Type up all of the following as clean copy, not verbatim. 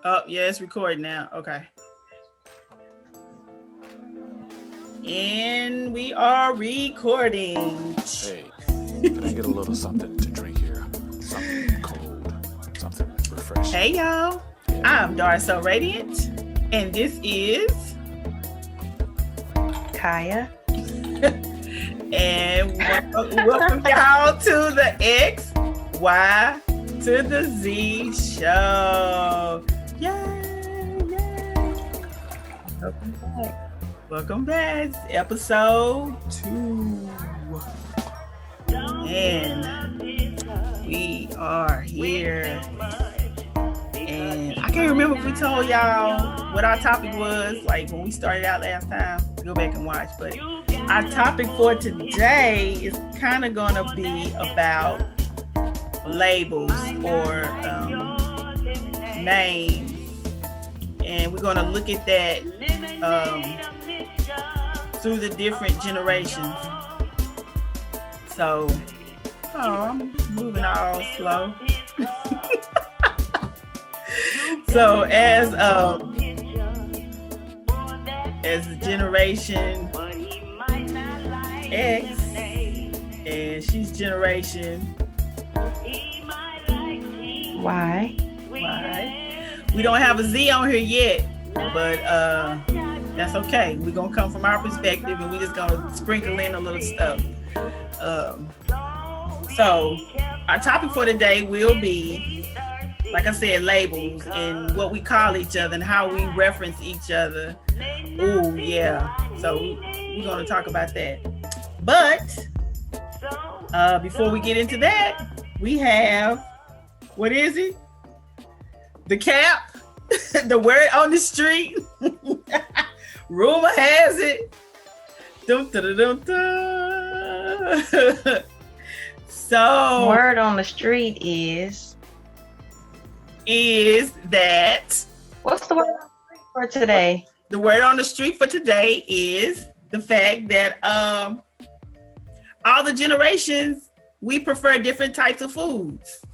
Oh, yeah, it's recording now. Okay. And we are recording. Hey, can I get a little something to drink here? Something cold, something refreshing. Hey, y'all. I'm Darso Radiant, and this is Kaya. and welcome y'all to the X, Y to the Z show. Yay, yay. Welcome back. Welcome back. It's episode 2. And we are here. And I can't remember if we told y'all what our topic was, like when we started out last time. Go back and watch. But our topic for today is kind of going to be about labels or names. And we're going to look at that through the different generations. So, I'm moving all slow. So as the generation X, and she's generation Y. We don't have a Z on here yet, but that's okay. We're gonna come from our perspective, and we're just gonna sprinkle in a little stuff. So our topic for today will be, like I said, labels and what we call each other and how we reference each other. Ooh, yeah. So we're going to talk about that. But before we get into that, we have, what is it? The cap, the word on the street. Rumor has it. Dum, dum, dum, dum. So word on the street is that. What's the word on the street for today? The word on the street for today is the fact that all the generations, we prefer different types of foods.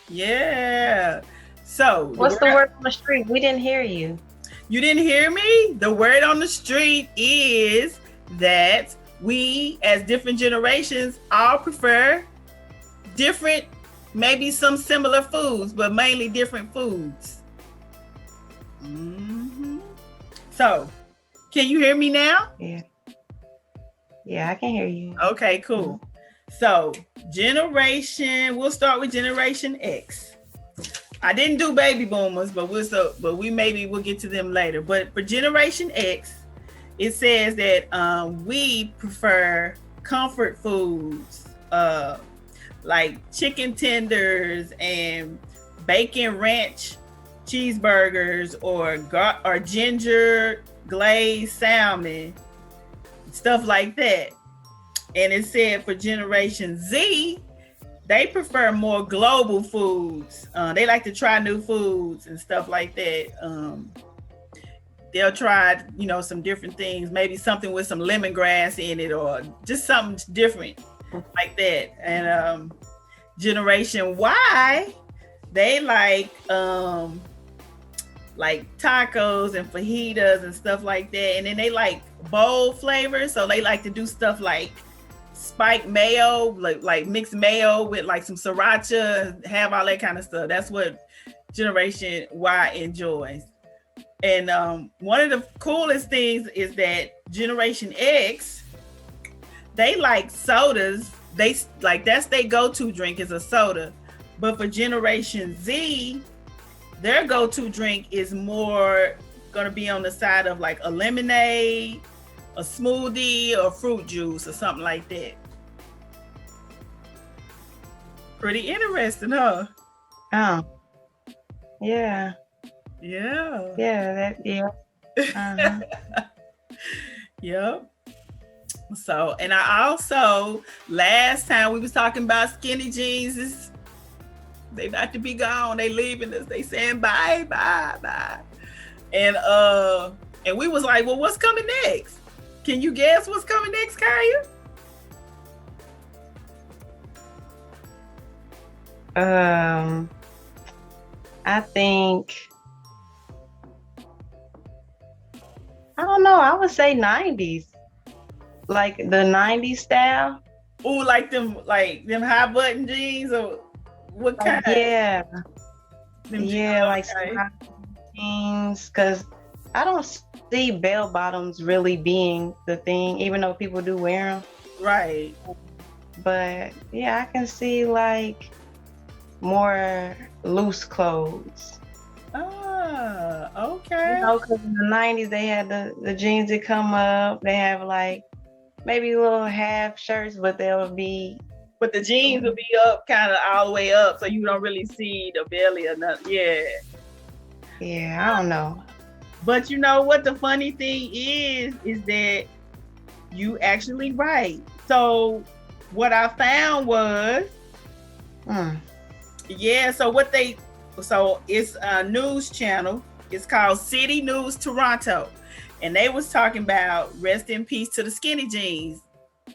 Yeah. So what's the word on the street? We didn't hear you. You didn't hear me? The word on the street is that we, as different generations, all prefer different, maybe some similar foods, but mainly different foods. Mm-hmm. So, can you hear me now? Yeah, I can hear you. Okay, cool. So, we'll start with Generation X. I didn't do baby boomers, but we maybe we'll get to them later. But for Generation X, it says that we prefer comfort foods, like chicken tenders and bacon ranch cheeseburgers or ginger glazed salmon, stuff like that. And it said for Generation Z, they prefer more global foods. They like to try new foods and stuff like that. They'll try, some different things, maybe something with some lemongrass in it or just something different like that. And Generation Y, they like tacos and fajitas and stuff like that. And then they like bold flavors. So they like to do stuff like spiked mayo, like mixed mayo with like some sriracha, have all that kind of stuff. That's what Generation Y enjoys. And one of the coolest things is that Generation X, they like sodas. That's their go-to drink is a soda. But for Generation Z, their go-to drink is more going to be on the side of like a lemonade, a smoothie, or fruit juice or something like that. Pretty interesting, huh? Oh, yeah. Yeah. Yeah, Uh-huh. Yep. So, and I also, last time we was talking about skinny jeans, they about to be gone. They leaving us. They saying bye. And we was like, well, what's coming next? Can you guess what's coming next, Kaya? I think I would say 90s. Like the 90s style. Ooh, like them high button jeans or what kind? Yeah. Them Yeah, like some okay. high jeans. Because I don't see bell bottoms really being the thing, even though people do wear them. Right. But yeah, I can see like more loose clothes. Ah, You okay. know, because in the 90s they had the jeans that come up. They have like maybe little half shirts, but they'll be. But the jeans will be up kind of all the way up, so you don't really see the belly or nothing. Yeah. Yeah, I don't know. But you know what the funny thing is that you actually right. So what I found was, yeah, so it's a news channel. It's called City News Toronto. And they was talking about rest in peace to the skinny jeans.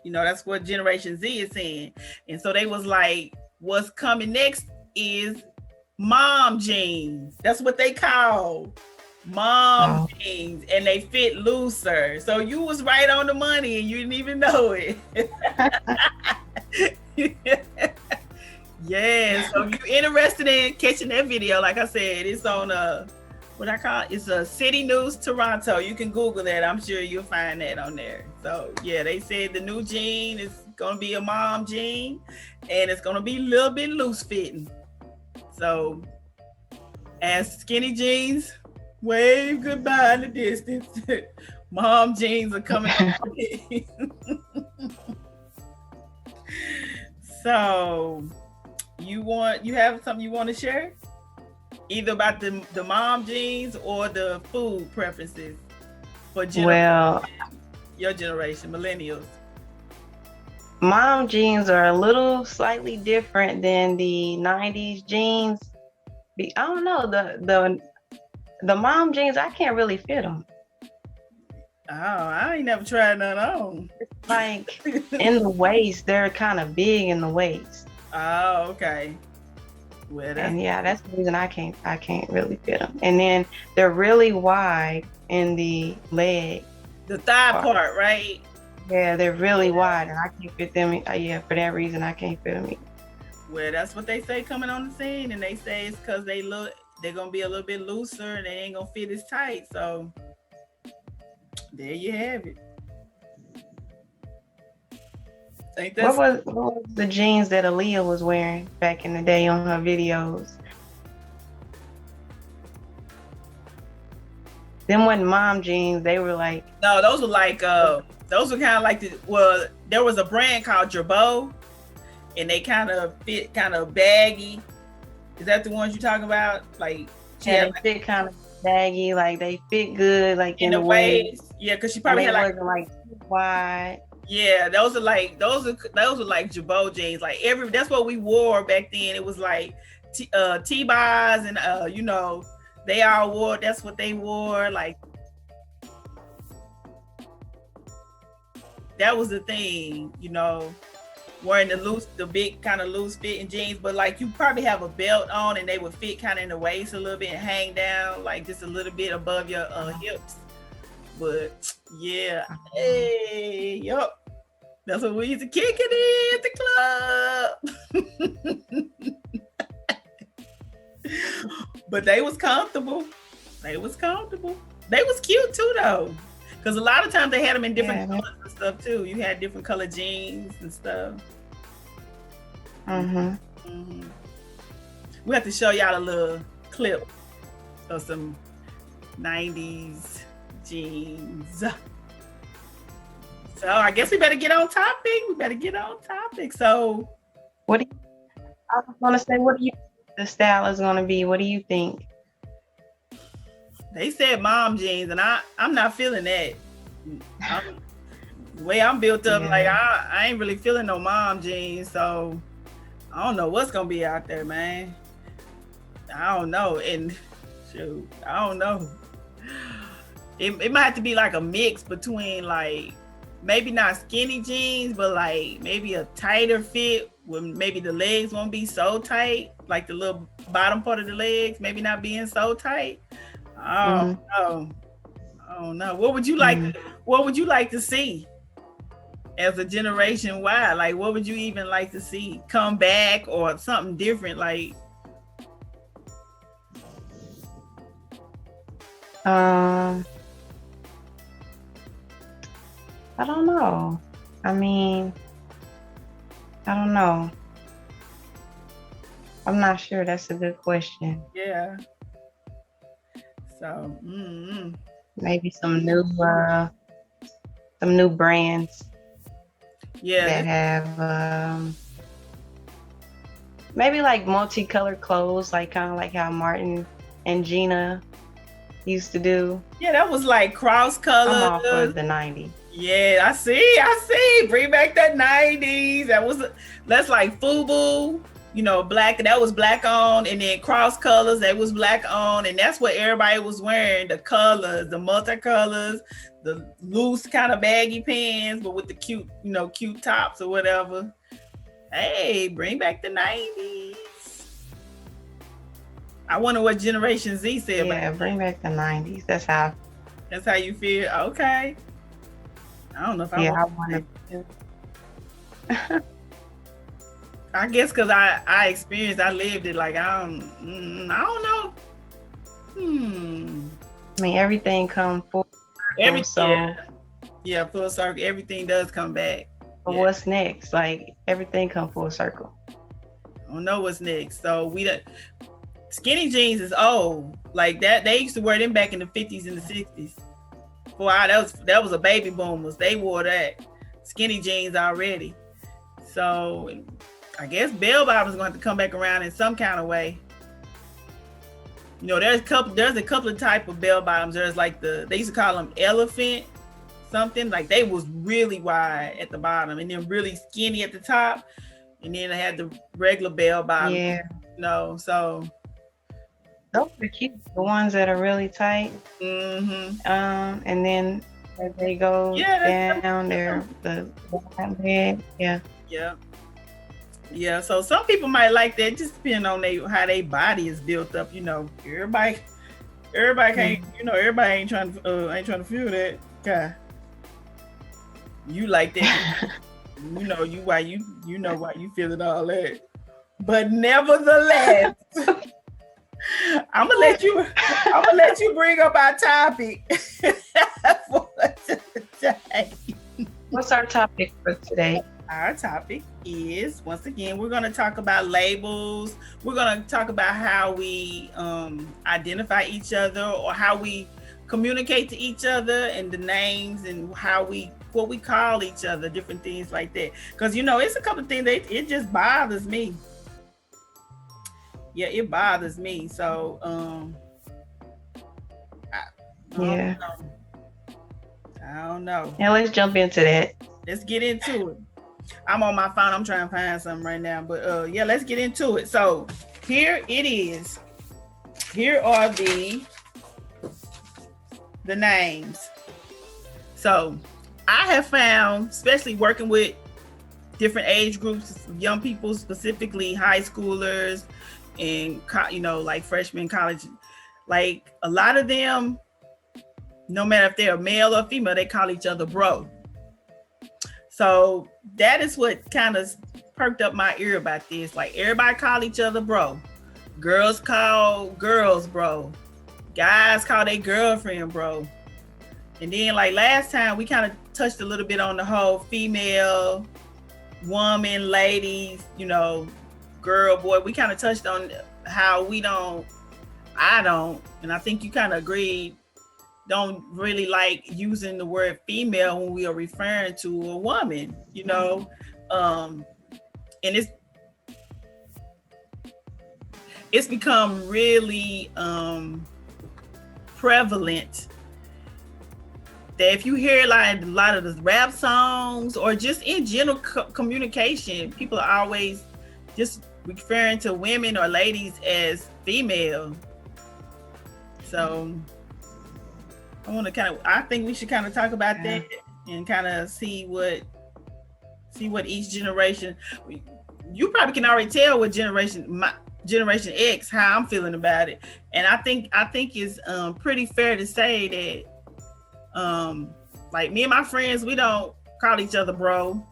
You know, that's what Generation Z is saying. And so they was like, what's coming next is mom jeans. That's what they call mom jeans, and they fit looser. So you was right on the money and you didn't even know it. Yeah, so if you're interested in catching that video, like I said, it's on it's a City News Toronto. You can Google that. I'm sure you'll find that on there. So yeah, they said the new jean is gonna be a mom jean, and it's gonna be a little bit loose fitting. So as skinny jeans wave goodbye in the distance, mom jeans are coming up. So you have something you want to share? Either about the mom jeans or the food preferences for your generation, millennials. Mom jeans are a little slightly different than the 90s jeans. I don't know, the mom jeans, I can't really fit them. Oh, I ain't never tried none on. It's like in the waist, they're kind of big in the waist. Oh, okay. Well, that's the reason I can't really fit them. And then they're really wide in the leg. The thigh part, right? Yeah, they're really wide, and I can't fit them. Yeah, for that reason, I can't fit them either. Well, that's what they say coming on the scene, and they say it's because they're gonna be a little bit looser and they ain't gonna fit as tight. So there you have it. What was the jeans that Aaliyah was wearing back in the day on her videos? Them wasn't mom jeans. They were like, no, those were like those were kind of like there was a brand called Jabot, and they kind of fit kind of baggy. Is that the ones you talking about? Like they fit kind of baggy, like they fit good, like in the waist. Yeah, because she probably had like wide. Yeah, those are like Jabot jeans. Like that's what we wore back then. It was like T-bars and you know, they all wore. That's what they wore. Like that was the thing, you know, wearing the big kind of loose fitting jeans. But like you probably have a belt on, and they would fit kind of in the waist a little bit and hang down like just a little bit above your hips. But yeah, hey, yup. That's what we used to kick it in at the club. But they was comfortable. They was cute too, though. Because a lot of times they had them in different colors and stuff too. You had different color jeans and stuff. We have to show y'all a little clip of some 90s jeans. So I guess we better get on topic. So I was gonna say, what do you think the style is gonna be? What do you think? They said mom jeans, and I'm not feeling that. The way I'm built up, like I ain't really feeling no mom jeans, so I don't know what's gonna be out there, man. I don't know, and shoot, I don't know. It might have to be like a mix between like maybe not skinny jeans, but like maybe a tighter fit when maybe the legs won't be so tight, like the little bottom part of the legs maybe not being so tight. I don't don't know. What would you like? What would you like to see as a generation Y? Like, what would you even like to see come back or something different? Like, I don't know. I mean, I don't know. I'm not sure. That's a good question. yeah. So, Maybe some new brands yeah, that have maybe like multicolored clothes, like kind of like how Martin and Gina used to do. yeah, that was like cross I'm all for colors. the 90s. Yeah, I see. Bring back that 90s. That's like FUBU, black. That was black on, and then cross colors, that was black on, and that's what everybody was wearing. The colors, the multicolors, the loose kind of baggy pants, but with the cute, cute tops or whatever. Hey, bring back the 90s. I wonder what Generation Z said about Yeah, bring back the 90s. That's how you feel. Okay. I don't know if I want to. I guess because I experienced, I lived it. Like I don't know. I mean, everything comes full circle, so yeah, full circle. Everything does come back. But what's next? Like everything come full circle. I don't know what's next. So skinny jeans is old. Like that, they used to wear them back in the 50s and the 60s. Wow, that was a baby boomers. They wore that skinny jeans already. So I guess bell bottoms going to come back around in some kind of way. There's a couple of type of bell bottoms. There's like they used to call them elephant something. Like they was really wide at the bottom and then really skinny at the top. And then they had the regular bell bottom. Yeah. So those are cute. The ones that are really tight. Mm-hmm. And then as they go down there, the leg. Yeah. Yeah. Yeah. So some people might like that, just depending on how their body is built up. Everybody can't. Everybody ain't trying to feel that. God, you like that. why you feeling all that. But nevertheless. I'm gonna let you bring up our topic for today. What's our topic for today? Our topic is, once again, we're going to talk about labels. We're going to talk about how we identify each other or how we communicate to each other and the names and what we call each other, different things like that. Because, it's a couple of things that it just bothers me. Yeah, it bothers me. So, I don't know. Now let's jump into that. Let's get into it. I'm on my phone. I'm trying to find something right now, but let's get into it. So here it is. Here are the names. So I have found, especially working with different age groups, young people, specifically high schoolers, and like freshmen, college, like a lot of them, no matter if they're male or female, they call each other bro. So that is what kind of perked up my ear about this. Like everybody call each other bro. Girls call girls bro. Guys call their girlfriend bro. And then like last time we kind of touched a little bit on the whole female, woman, ladies, girl, boy. We kind of touched on how I don't, and I think you kind of agreed, don't really like using the word female when we are referring to a woman, and it's become really prevalent that if you hear like a lot of the rap songs or just in general communication, people are always just referring to women or ladies as female. So I think we should kind of talk about that and kind of see what each generation. You probably can already tell what generation X, how I'm feeling about it. And I think it's pretty fair to say that Like me and my friends, we don't call each other bro.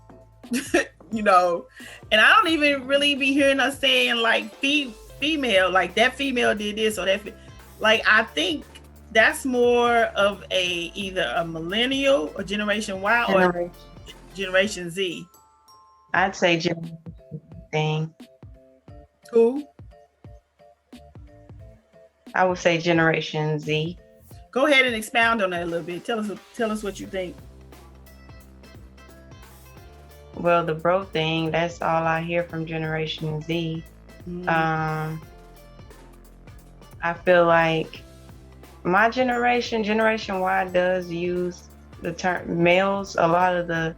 You know, and I don't even really be hearing us saying like female, like that female did this or that. Like I think that's more of either a millennial or Generation Y or Generation Z. I'd say generation thing. Who? I would say Generation Z. Go ahead and expound on that a little bit. Tell us what you think. Well, the bro thing, that's all I hear from Generation Z. I feel like my generation, Generation Y, does use the term males. A lot of the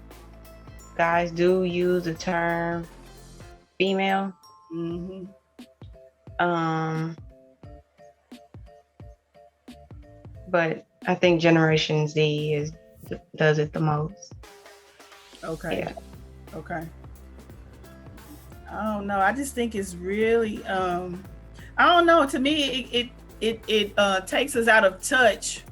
guys do use the term female. But I think Generation Z does it the most. Okay. Yeah. Okay. I don't know. I just think it's really I don't know. To me, it takes us out of touch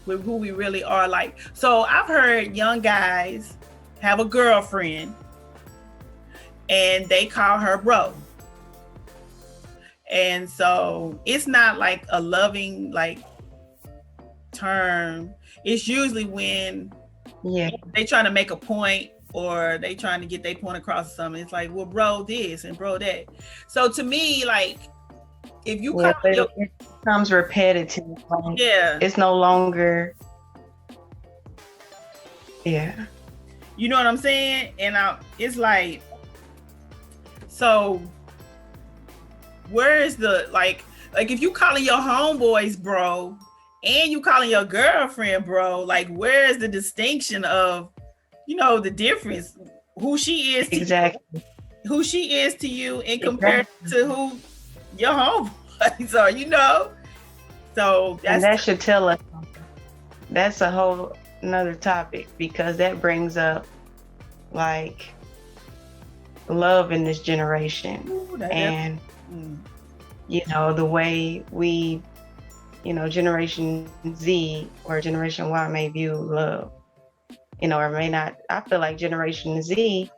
with who we really are. Like, so I've heard young guys have a girlfriend and they call her bro. And so it's not like a loving like term. It's usually when they trying to make a point or they trying to get their point across or something. It's like, well, bro this and bro that. So to me, like, if you call it becomes repetitive. Like, it's no longer. Yeah. You know what I'm saying? And it's like, so where is the like if you calling your homeboys bro and you calling your girlfriend bro, like where is the distinction of, you know, the difference, who she is to you, who she is to you in comparison to who your homeboys are, you know? So that should tell us something. That's a whole another topic, because that brings up like love in this generation. And you know, the way we, you know, Generation Z or Generation Y may view love, you know, or may not. I feel like Generation Z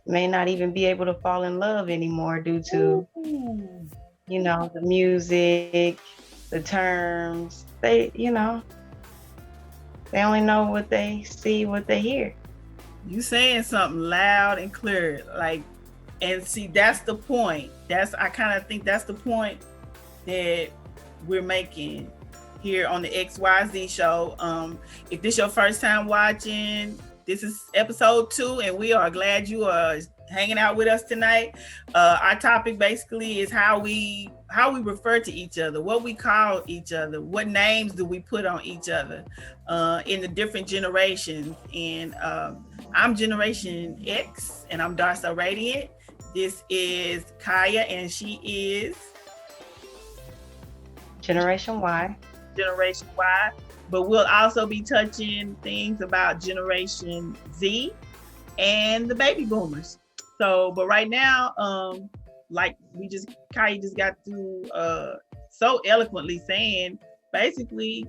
may not even be able to fall in love anymore due to, you know, the music, the terms. They, you know, they only know what they see, what they hear. You saying something loud and clear, like, and see, that's the point. I kind of think that's the point that we're making here on the XYZ show. If this is your first time watching, this is episode 2, and we are glad you are hanging out with us tonight. Our topic basically is how we refer to each other, what we call each other, what names do we put on each other in the different generations. And I'm Generation X, and I'm Darsa Radiant. This is Kaya, and she is Generation Y. Generation Y. But we'll also be touching things about Generation Z and the baby boomers. So, but right now, like Kaya just got through so eloquently saying, basically,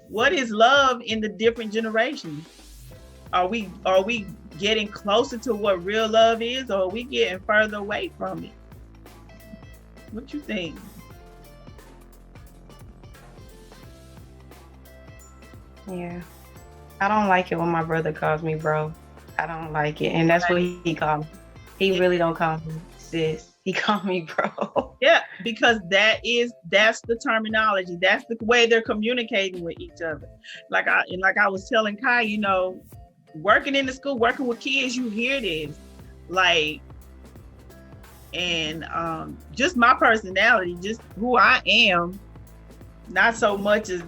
what is love in the different generations? Are we getting closer to what real love is, or are we getting further away from it? What you think? Yeah. I don't like it when my brother calls me bro. I don't like it. And that's what he called me. He really don't call me sis. He called me bro. Yeah, because that's the terminology. That's the way they're communicating with each other. Like I was telling Kai, you know, working in the school, working with kids, you hear this. Like, and just my personality, just who I am, not so much as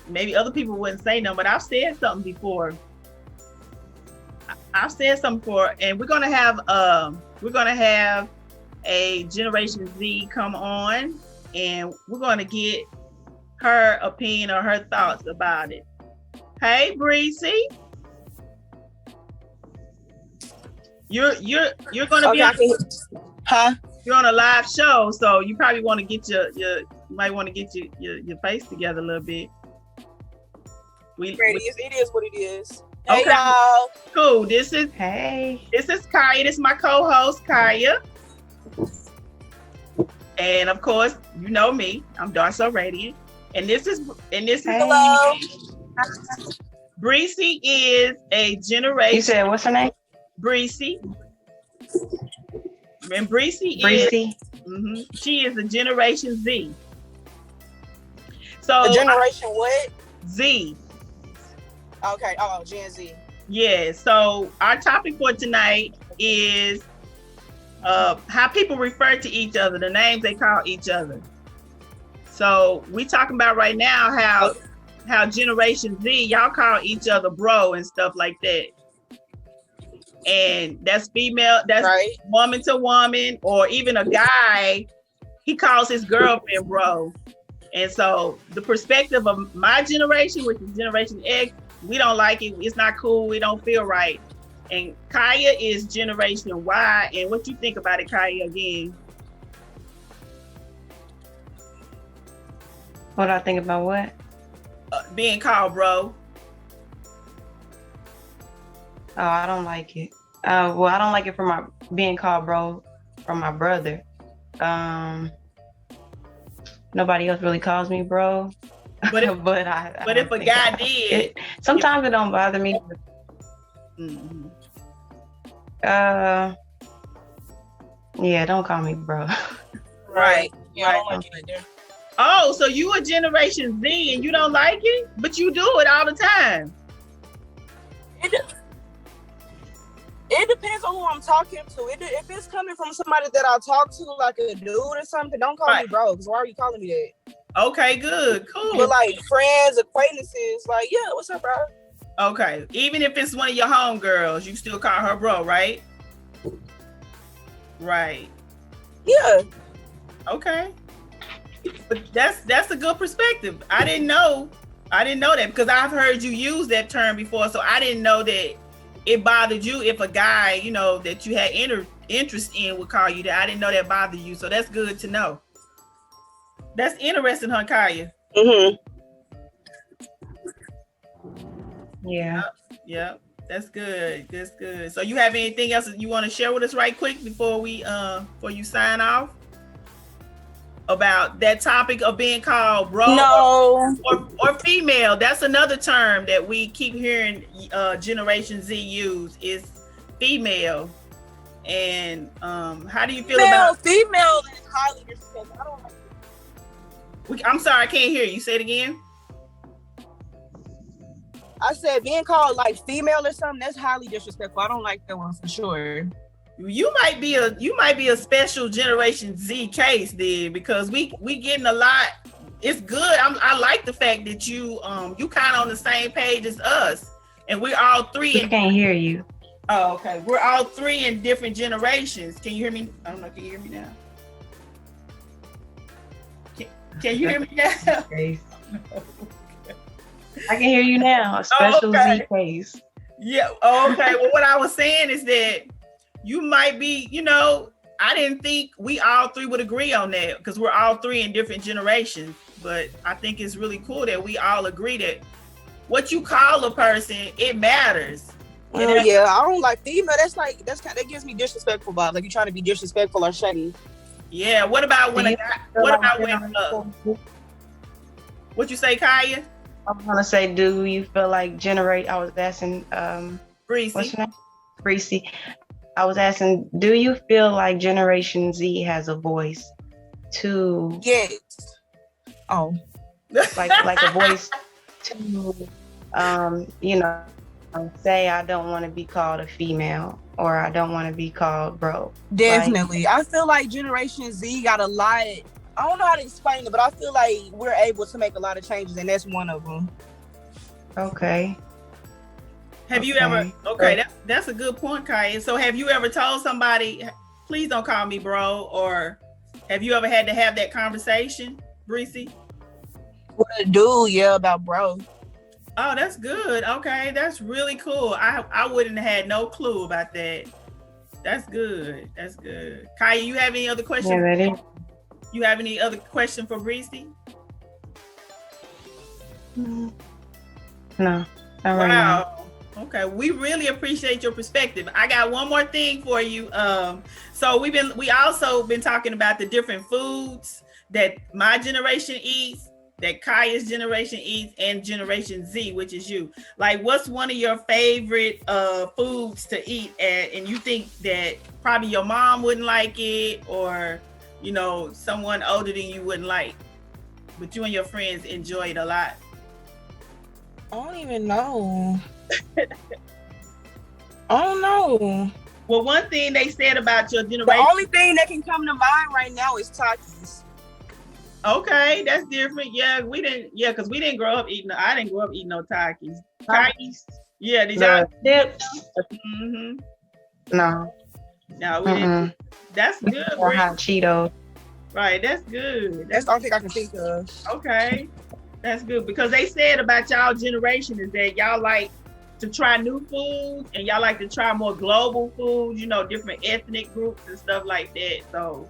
maybe other people wouldn't say no, but I've said something before. And we're gonna have a Generation Z come on, and we're gonna get her opinion or her thoughts about it. Hey, Breezy, you're gonna be you're on a live show, so you probably want to get your face together a little bit. It is what it is. Hey, Okay. y'all. Cool. This is Hey. Kaya. This is my co-host Kaya. And of course, you know me. I'm Darso Radiant. And this is Hello. Breezy is a generation. You said what's her name? Breezy. And Breezy Breezy. is she is a Generation Z. So A generation what? Z. Okay. Oh, Gen Z. Yeah. So our topic for tonight is how people refer to each other, the names they call each other. So we talking about right now how Generation Z, y'all call each other bro and stuff like that. And that's female, that's right. Woman to woman, or even a guy, he calls his girlfriend bro. And so the perspective of my generation, which is Generation X, we don't like it. It's not cool. We don't feel right. And Kaya is Generation Y. And what you think about it, Kaya, again? What do I think about what? Being called bro. Oh, I don't like it. Well, I don't like it for my being called bro from my brother. Nobody else really calls me bro. But if, but if a guy did, sometimes it don't bother me. Mm-hmm. Yeah, don't call me bro. Right. Yeah, I Right. don't like it either. Oh, so you a Generation Z and you don't like it, but you do it all the time. It depends on who I'm talking to. If it's coming from somebody that I talk to, like a dude or something, don't call me bro. Because why are you calling me that? Okay, good, cool. But like friends, acquaintances, like, yeah, what's up, bro? Okay, even if it's one of your homegirls, you still call her bro, right? Right. Yeah. Okay. But that's a good perspective. I didn't know that because I've heard you use that term before, so I didn't know that it bothered you if a guy, you know, that you had interest in would call you that. I didn't know that bothered you, so that's good to know. That's interesting, huh, Kaya? Mm-hmm. Yeah. Yep. That's good. That's good. So you have anything else that you want to share with us right quick before you sign off? About that topic of being called bro or female. That's another term that we keep hearing Generation Z use is female. And how do you feel about female is highly disrespectful. I don't like it. I'm sorry, I can't hear you. Say it again. I said being called like female or something, that's highly disrespectful. I don't like that one for sure. You might be a special Generation Z case then, because we getting a lot. It's good. I like the fact that you kind of on the same page as us, and we're all three. I can't hear you. Oh, okay. We're all three in different generations. Can you hear me? I don't know. Can you hear me now? Can you hear me now? I can hear you now. A special Z case. Yeah. Okay. Well, what I was saying is that you might be, I didn't think we all three would agree on that because we're all three in different generations. But I think it's really cool that we all agree that what you call a person, it matters. Yeah, I don't like female. That gives me disrespectful vibes. Like you're trying to be disrespectful or shady. Yeah. What about when what you say, Kaya? I was gonna say, do you feel like I was asking Breezy. What's your name? Breezy. I was asking, do you feel like Generation Z has a voice to Yes. Oh. like a voice to say I don't want to be called a female or I don't want to be called bro. Definitely. I feel like Generation Z got a lot. I don't know how to explain it, but I feel like we're able to make a lot of changes, and that's one of them. Okay. Have you ever? Okay, that's a good point, Kaya. So, have you ever told somebody, "Please don't call me bro," or have you ever had to have that conversation, Breezy? What a dude, yeah, about bro. Oh, that's good. Okay, that's really cool. I wouldn't have had no clue about that. That's good. That's good. Kaya, you have any other questions? Yeah, that is. You have any other question for Breezy? No, not right now. Wow. Okay, we really appreciate your perspective. I got one more thing for you. So we also been talking about the different foods that my generation eats, that Kaya's generation eats, and Generation Z, which is you. Like, what's one of your favorite foods to eat, and you think that probably your mom wouldn't like it, or someone older than you wouldn't like, but you and your friends enjoy it a lot? I don't even know. I don't know. Well, one thing they said about your generation. The only thing that can come to mind right now is Takis. Okay, that's different. Yeah, because we didn't grow up eating. I didn't grow up eating no Takis. Takis. Yeah, did y'all? Dips? Mm-hmm. No. No, we didn't. That's good. Or hot Cheetos. Right, that's good. That's the only thing I can think of. Okay, that's good, because they said about y'all generation is that y'all like to try new foods, and y'all like to try more global foods, different ethnic groups and stuff like that. So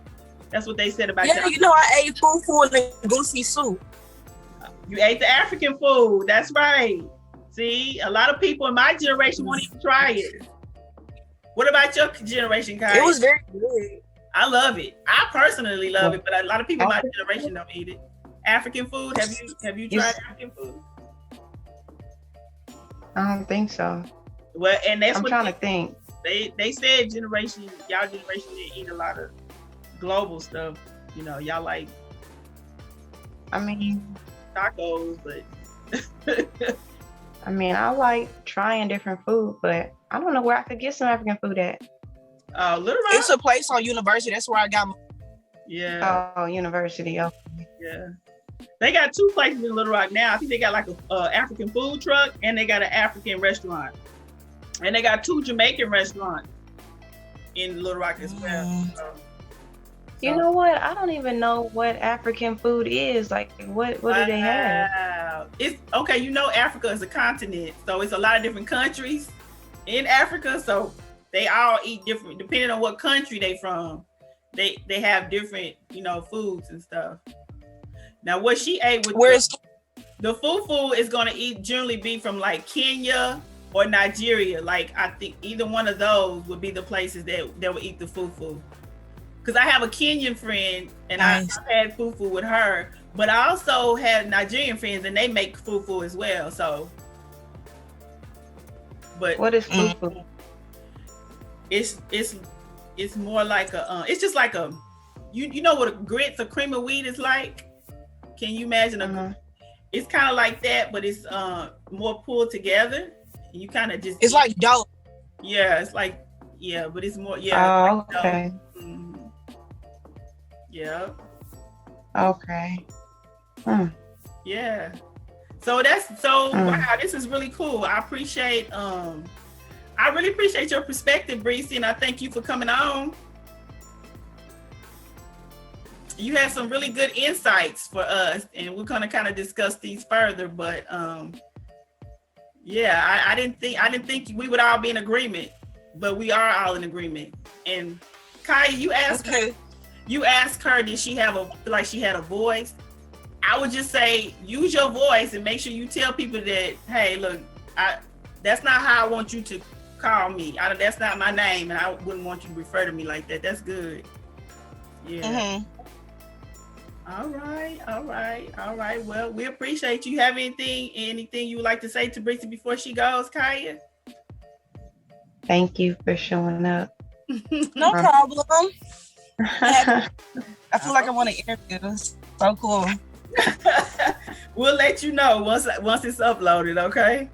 that's what they said about y'all. I ate fufu and goosey soup. You ate the African food. That's right. See, a lot of people in my generation won't even try it. What about your generation, Kai? It was very good. I love it. I personally love it, but a lot of people in my generation don't eat it. African food? Have you tried African food? I don't think so. Well, and that's I'm trying to think. They said y'all generation didn't eat a lot of global stuff. Y'all like, I mean, tacos, but I like trying different food, but I don't know where I could get some African food at. Little Rock. It's a place on University. That's where I got my. Yeah. Oh, University. Oh. Yeah. They got 2 places in Little Rock now. I think they got like a African food truck, and they got an African restaurant, and they got 2 Jamaican restaurants in Little Rock as well. You know what? I don't even know what African food is. Like, what do they have? It's okay. Africa is a continent, so it's a lot of different countries in Africa. So they all eat different, depending on what country they from. They have different, foods and stuff. Now, what she ate with the fufu is going to generally be from like Kenya or Nigeria. Like, I think either one of those would be the places that would eat the fufu. Because I have a Kenyan friend, and nice. I've had fufu with her, but I also have Nigerian friends, and they make fufu as well. So, but what is fufu? It's more like a it's just like a you know what a grits or cream of wheat is like. Can you imagine it's kind of like that, but it's more pulled together. And you kind of just it's like dough. Yeah, it's like but it's more Oh, like okay. Mm-hmm. Yeah. Okay. Yeah. So wow, this is really cool. I really appreciate your perspective, Breezy, and I thank you for coming on. You had some really good insights for us, and we're gonna kind of discuss these further. But I didn't think we would all be in agreement, but we are all in agreement. And Kaya, you asked her, did she feel like she had a voice? I would just say, use your voice and make sure you tell people that, hey, look, that's not how I want you to call me. That's not my name, and I wouldn't want you to refer to me like that. That's good. Yeah. Mm-hmm. All right. Well, we appreciate you. Have anything you would like to say to Brixie before she goes, Kaya? Thank you for showing up. No problem. I feel like I want to interview. So cool. We'll let you know once it's uploaded, okay?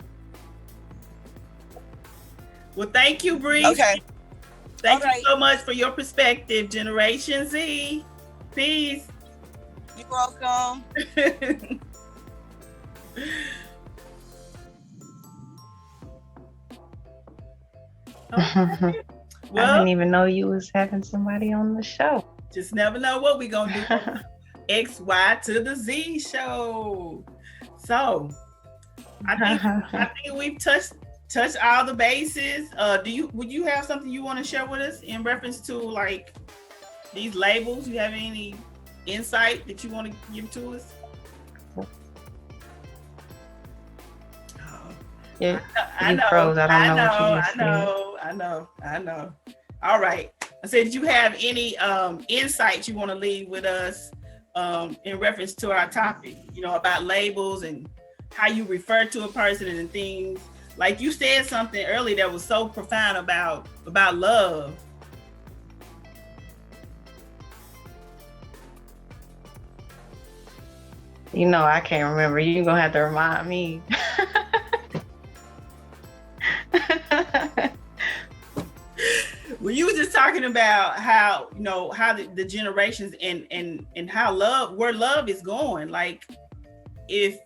Well, thank you, Bree. Okay. Thank you so much for your perspective, Generation Z. Peace. You're welcome. Okay. Well, I didn't even know you was having somebody on the show. Just never know what we're gonna do. XY to the Z show. So I think we've touched all the bases. Would you have something you want to share with us in reference to like these labels? You have any insight that you want to give to us? You I froze. I don't know what you know, just said. I know. All right. I said, did you have any insights you want to leave with us in reference to our topic, about labels and how you refer to a person and things? Like you said something earlier that was so profound about love. I can't remember. You're going to have to remind me. Well, you were just talking about how, how the generations and how where love is going. Like if,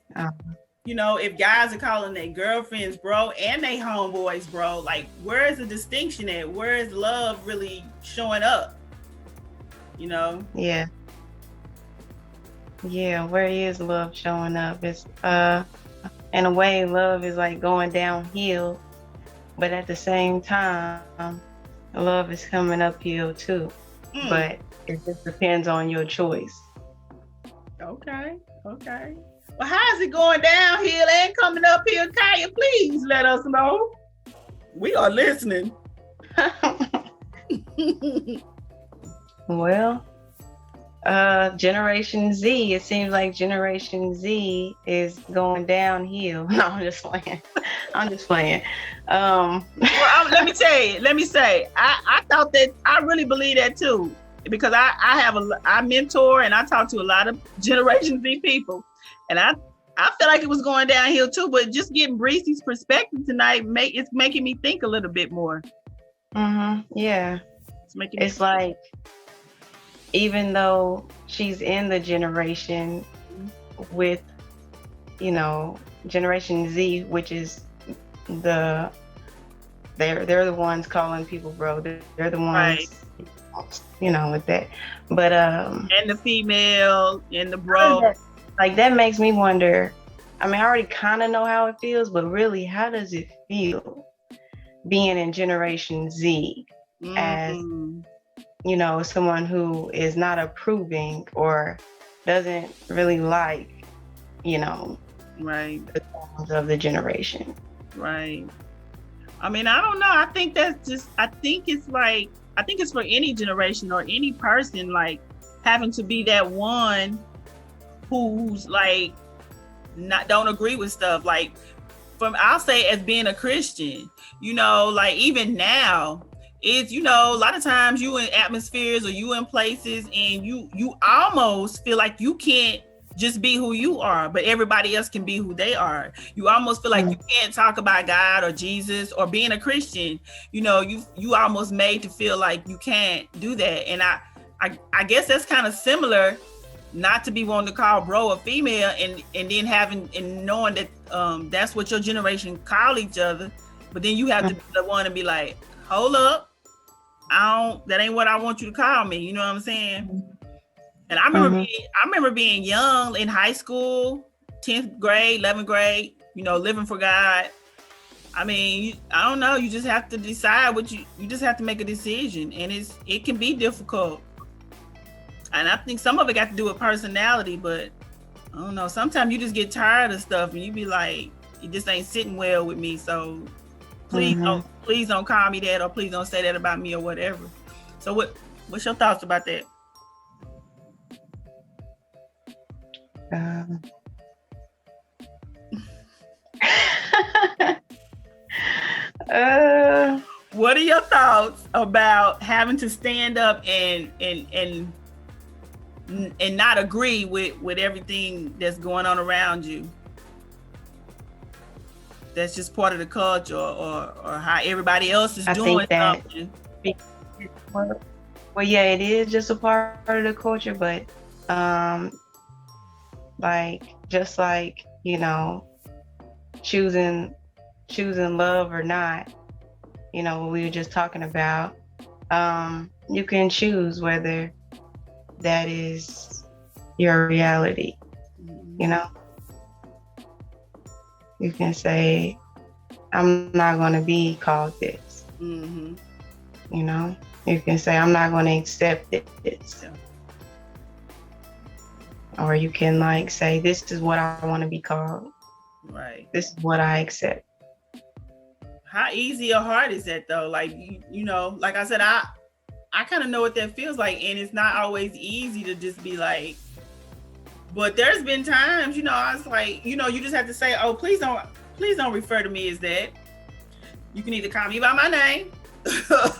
if guys are calling their girlfriends bro and they homeboys bro, like where is the distinction at? Where is love really showing up? Yeah. Yeah, where is love showing up? It's in a way, love is like going downhill, but at the same time, love is coming uphill too. But it just depends on your choice. Okay. Well, how is it going downhill and coming uphill? Kaya, please let us know. We are listening. Well, Generation Z, it seems like Generation Z is going downhill. No, I'm just playing. Well, let me say, I thought that, I really believe that too, because I mentor and I talk to a lot of Generation Z people, and I feel like it was going downhill too, but just getting Breezy's perspective tonight, it's making me think a little bit more. Yeah. It's like, even though she's in the generation with, Generation Z, which is they're the ones calling people bro. They're the ones, right. With that. But and the female and the bro. Like that makes me wonder. I mean, I already kind of know how it feels, but really, how does it feel being in Generation Z as someone who is not approving or doesn't really like, right, the songs of the generation. Right. I mean, I don't know. I think it's for any generation or any person, like having to be that one who's like don't agree with stuff. Like I'll say as being a Christian, like even now, it's, a lot of times you in atmospheres or you in places and you almost feel like you can't just be who you are, but everybody else can be who they are. You almost feel like you can't talk about God or Jesus or being a Christian. You almost made to feel like you can't do that. And I guess that's kind of similar, not to be wanting to call bro a female and then having and knowing that that's what your generation call each other, but then you have to be the one to be like, hold up. That ain't what I want you to call me. You know what I'm saying? And I remember being young in high school, 10th grade, 11th grade, living for God. I mean, I don't know. You just have to decide you just have to make a decision, and it can be difficult. And I think some of it got to do with personality, but I don't know. Sometimes you just get tired of stuff and you be like, it just ain't sitting well with me. So please don't call me that, or please don't say that about me or whatever. So what's your thoughts about that? What are your thoughts about having to stand up and not agree with everything that's going on around you? That's just part of the culture, or how everybody else is doing something. Well, yeah, it is just a part of the culture, but just like choosing love or not, what we were just talking about, you can choose whether that is your reality. You can say, I'm not going to be called this. You can say, I'm not going to accept this. Yeah. Or you can say, this is what I want to be called. Right. This is what I accept. how easy or hard is that though? Like you know, like I said, I kind of know what that feels like, and it's not always easy to just be like. But there's been times, you know, I was like, you know, you just have to say, oh, please don't refer to me as that. You can either call me by my name,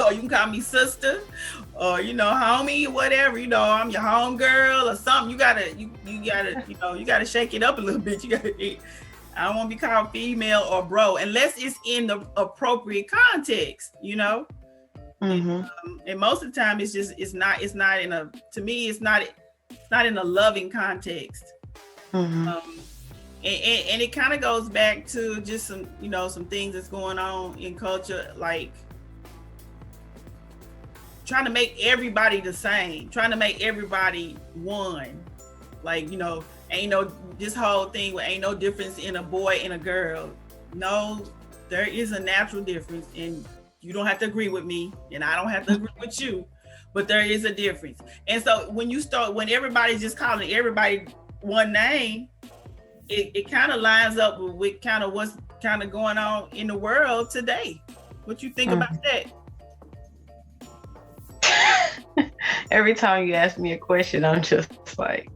or you can call me sister, or you know, homie, whatever. You know, I'm your home girl or something. You gotta, you know, you gotta shake it up a little bit. I don't want to be called female or bro, unless it's in the appropriate context. You know, and most of the time, it's not in a. To me, it's not in a loving context. And it kind of goes back to just some, you know, some things that's going on in culture, like trying to make everybody the same, trying to make everybody one. Like, you know, this whole thing where ain't no difference in a boy and a girl. No, there is a natural difference, and you don't have to agree with me, and I don't have to agree with you, but there is a difference. And so when everybody's just calling everybody one name, it kind of lines up with kind of what's kind of going on in the world today. What you think about that? Every time you ask me a question, I'm just like,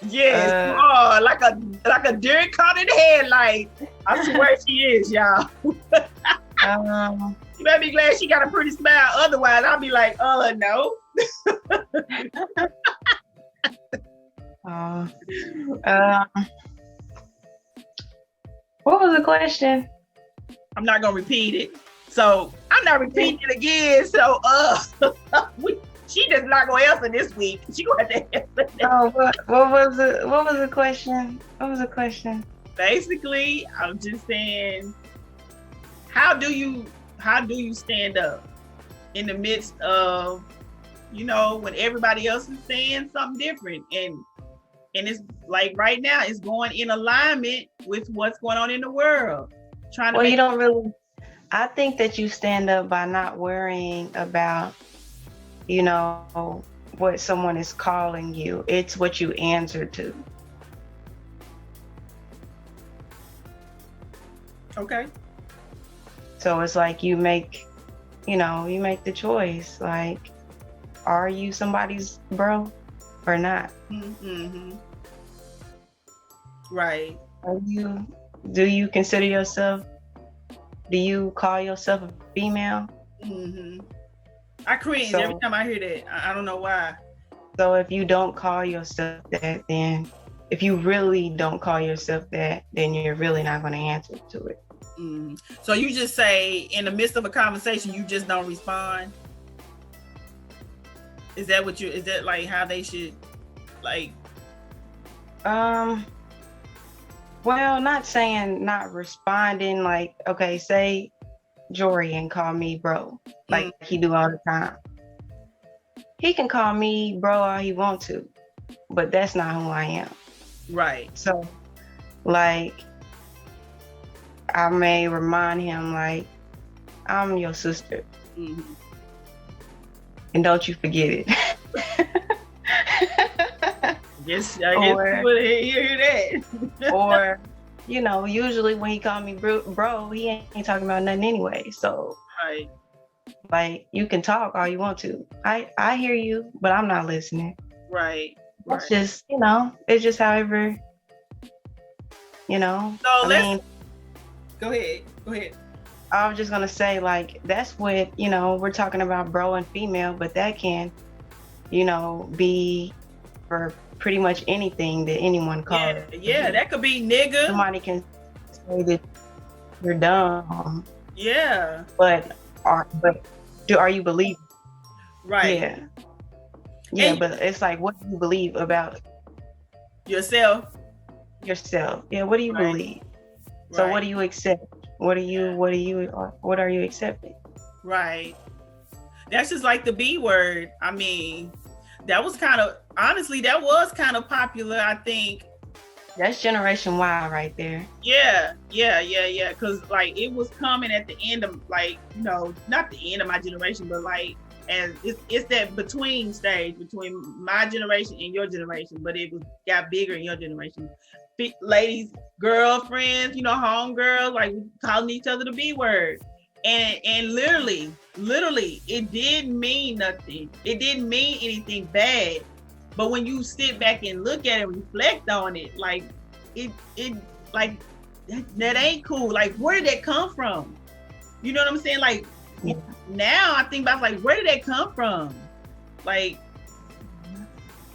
yes, like a deer caught in the headlight. I swear she is, y'all. You better be glad she got a pretty smile. Otherwise, I'll be like, no. What was the question? I'm not gonna repeat it. So I'm not repeating it again. So she just not gonna answer this week. She gonna have to answer. Oh, what was the question? What was the question? Basically, I'm just saying, how do you stand up in the midst of, you know, when everybody else is saying something different, and it's like right now it's going in alignment with what's going on in the world. You don't really. I think that you stand up by not worrying about, you know, what someone is calling you. It's what you answer to. Okay. So it's like you make the choice. Like, are you somebody's bro or not? Mm-hmm. Right. Do you consider yourself? Do you call yourself a female? Mm-hmm. I cringe every time I hear that. I don't know why. So if you don't call yourself that, then if you really don't call yourself that, then you're really not going to answer to it. Mm-hmm. So you just say in the midst of a conversation, you just don't respond? Is that like how they should, like? Well, not saying not responding, like, okay, say Jorian call me bro, like he do all the time. He can call me bro all he want to, but that's not who I am. Right. So, like, I may remind him, like, I'm your sister. Mm-hmm. And don't you forget it. I guess people hear that. Or, you know, usually when he called me bro, he ain't talking about nothing anyway. So, right. Like, you can talk all you want to. I hear you, but I'm not listening. Right. It's just, you know, it's just however, you know. So go ahead. I was just gonna say, like, that's what, you know, we're talking about bro and female, but that can, you know, be for pretty much anything that anyone calls. Yeah, that could be nigga. Somebody can say that you're dumb. Yeah. But are you believing? Right. Yeah, but it's like, what do you believe about yourself? Yeah, what do you believe? So what do you accept? What are you accepting? Right. That's just like the B word. I mean, that was kind of popular, I think. That's Generation Y right there. Yeah. Because like it was coming at the end of, like, you know, not the end of my generation, but like, and it's that between stage between my generation and your generation, but it got bigger in your generation. Ladies, girlfriends, you know, homegirls, like calling each other the B word. And literally, it didn't mean nothing. It didn't mean anything bad. But when you sit back and look at it and reflect on it, like it like that ain't cool. Like, where did that come from? You know what I'm saying? Like, now I think about, like, where did that come from? Like,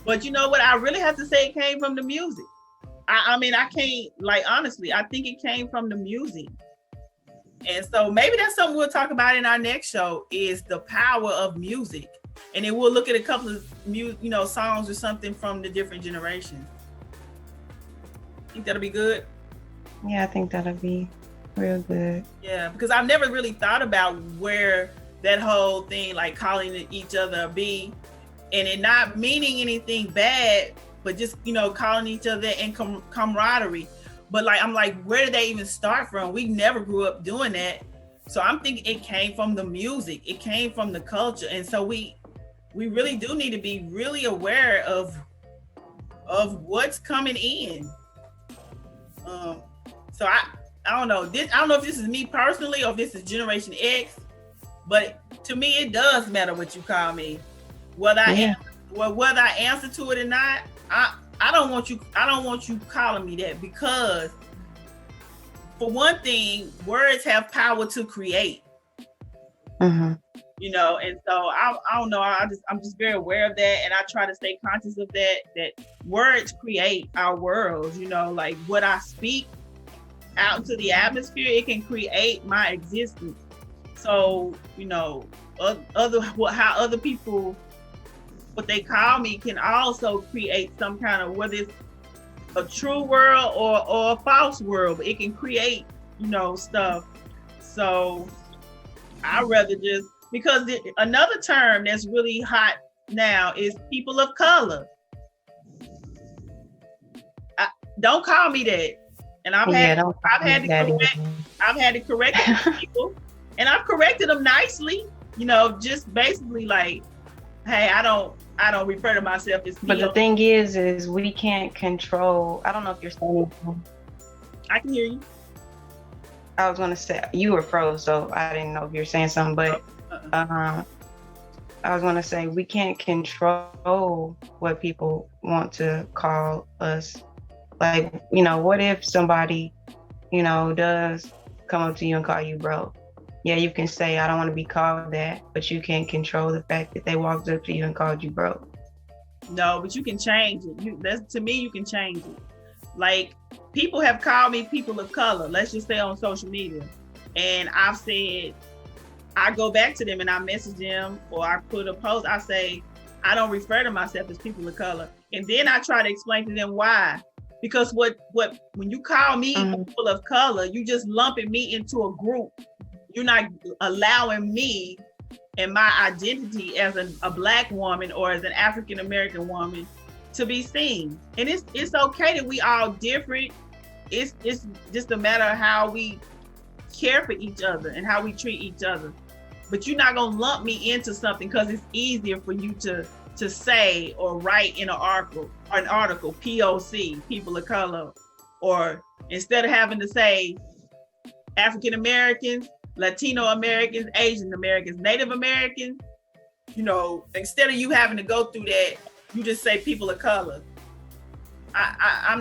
but you know what? I really have to say it came from the music. I mean, I can't, like, honestly, I think it came from the music. And so maybe that's something we'll talk about in our next show, is the power of music. And then we'll look at a couple of songs or something from the different generations. Think that'll be good? Yeah, I think that'll be real good. Yeah, because I've never really thought about where that whole thing, like calling each other a B, and it not meaning anything bad, but just, calling each other in camaraderie. But like, I'm like, where did they even start from? We never grew up doing that. So I'm thinking it came from the music. It came from the culture. And so we really do need to be really aware of what's coming in. So I don't know. I don't know if this is me personally or if this is Generation X, but to me, it does matter what you call me. Whether I answer to it or not, I don't want you calling me that, because for one thing, words have power to create. Mm-hmm. And so I don't know. I'm just very aware of that, and I try to stay conscious of that words create our worlds. Like what I speak out into the atmosphere, it can create my existence. So, how other people, what they call me, can also create some kind of, whether it's a true world or a false world, but it can create, stuff. So I rather just, because another term that's really hot now is people of color. Don't call me that. And I've had to correct people, and I've corrected them nicely, just basically like, hey, I don't refer to myself as PO. But the thing is we can't control. I don't know if you're saying. I can hear you. I was gonna say you were froze, so I didn't know if you're saying something. But I was gonna say we can't control what people want to call us. Like, what if somebody, does come up to you and call you bro? Yeah, you can say, I don't want to be called that, but you can't control the fact that they walked up to you and called you bro. No, but you can change it. To me, you can change it. Like, people have called me people of color, let's just say on social media. And I've said, I go back to them and I message them, or I put a post, I say, I don't refer to myself as people of color. And then I try to explain to them why. Because when you call me people of color, you just lumping me into a group. You're not allowing me and my identity as a Black woman or as an African American woman to be seen. And it's okay that we all different. It's just a matter of how we care for each other and how we treat each other. But you're not gonna lump me into something because it's easier for you to say or write in an article, POC, people of color, or instead of having to say African Americans, Latino Americans, Asian Americans, Native Americans, instead of you having to go through that, you just say people of color. I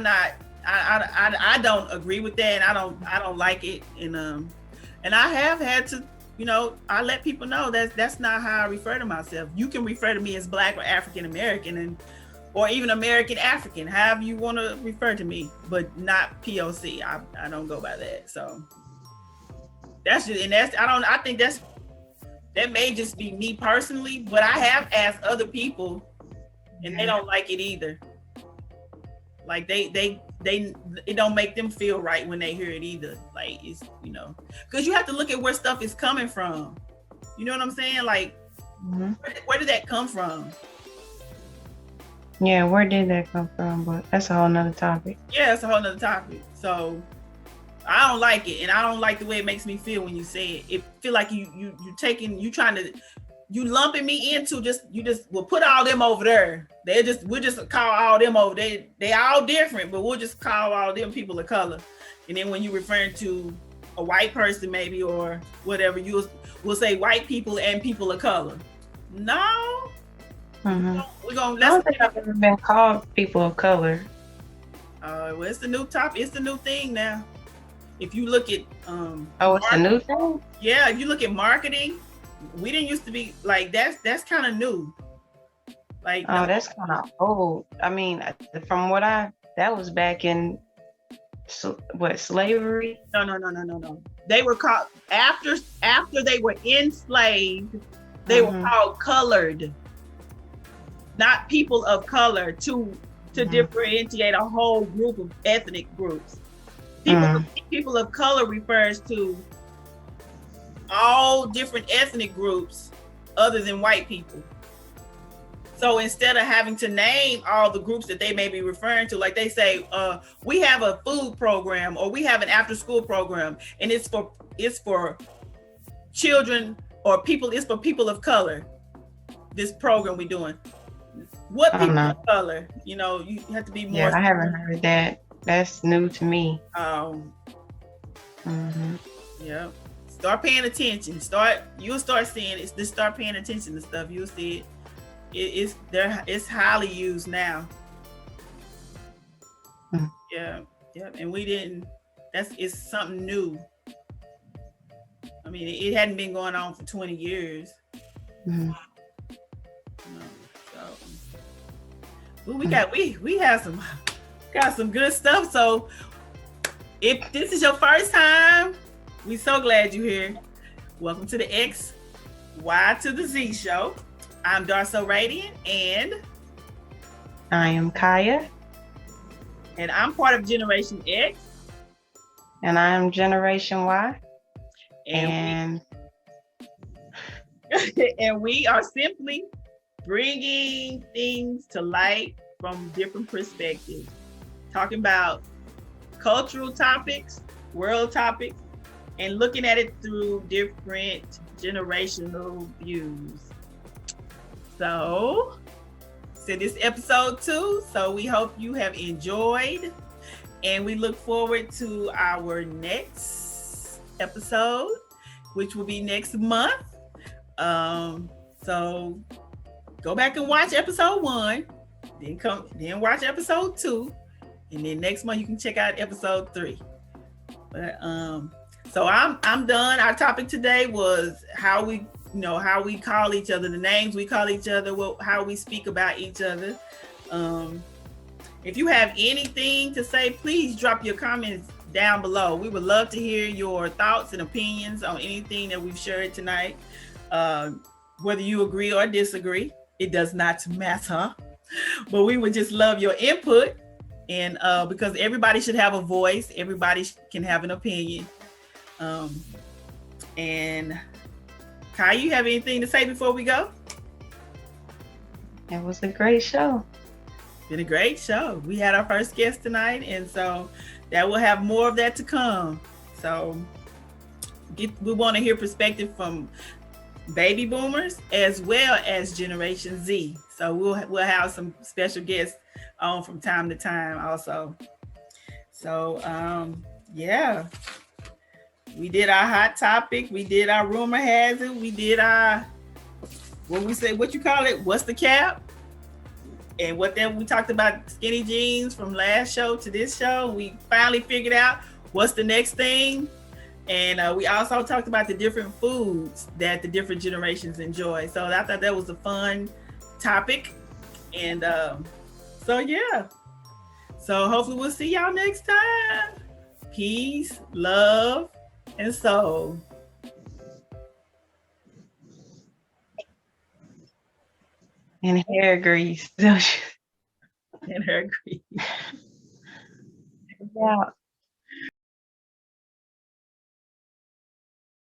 don't agree with that, and I don't like it, and I have had to, I let people know that's not how I refer to myself. You can refer to me as Black or African American, or even American African, however you want to refer to me, but not POC. I don't go by that. So I think that may just be me personally, but I have asked other people and they don't like it either. Like it don't make them feel right when they hear it either. Like, it's, because you have to look at where stuff is coming from. You know what I'm saying? Like, where did that come from? Yeah, where did that come from? But that's a whole nother topic. Yeah, it's a whole nother topic. So I don't like it, and I don't like the way it makes me feel when you say it. It feel like you lumping me into we'll put all them over there. We'll just call all them over. They all different, but we'll just call all them people of color. And then when you referring to a white person maybe or whatever, we'll say white people and people of color. No. We're gonna I don't think I've ever been called people of color. Well, it's the new it's the new thing now. If you look at it's a new thing? Yeah, if you look at marketing, we didn't used to be like that's kind of new. Like that's kind of old. I mean, from what that was back in slavery? No. They were called after they were enslaved, they were called colored. Not people of color to differentiate a whole group of ethnic groups. People of color refers to all different ethnic groups other than white people. So instead of having to name all the groups that they may be referring to, like they say, we have a food program or we have an after school program and it's for children or people, it's for people of color. This program we're doing. What people of color? You know, you have to be more. Yeah, I haven't heard that. That's new to me. Yeah. Start paying attention. You'll start seeing it. Just start paying attention to stuff. You'll see it. It's highly used now. Yeah. And we didn't. It's something new. I mean, it hadn't been going on for 20 years. We have some good stuff. So if this is your first time, we so glad you're here. Welcome to the X, Y to the Z show. I'm Darso Radiant and I am Kaya. And I'm part of Generation X. And I am Generation Y. And we are simply bringing things to light from different perspectives, talking about cultural topics, world topics, and looking at it through different generational views. So this is episode 2. So we hope you have enjoyed, and we look forward to our next episode, which will be next month. So go back and watch episode 1, then watch episode 2, and then next month you can check out episode 3. But so I'm done. Our topic today was how we call each other, the names we call each other, how we speak about each other. If you have anything to say, please drop your comments down below. We would love to hear your thoughts and opinions on anything that we've shared tonight. Whether you agree or disagree, it does not matter. But we would just love your input, and because everybody should have a voice, everybody can have an opinion. And Kai, you have anything to say before we go? It was a great show. Been a great show. We had our first guest tonight, and so that will have more of that to come. So we want to hear perspective from baby boomers as well as Generation Z. So we'll have some special guests on from time to time also. So yeah, we did our hot topic, we did our rumor has it, we did our what you call it, what's the cap, and we talked about skinny jeans from last show to this show. We finally figured out what's the next thing. And we also talked about the different foods that the different generations enjoy. So I thought that was a fun topic. And so, yeah. So hopefully we'll see y'all next time. Peace, love, and soul. And hair grease. And hair grease. Yeah.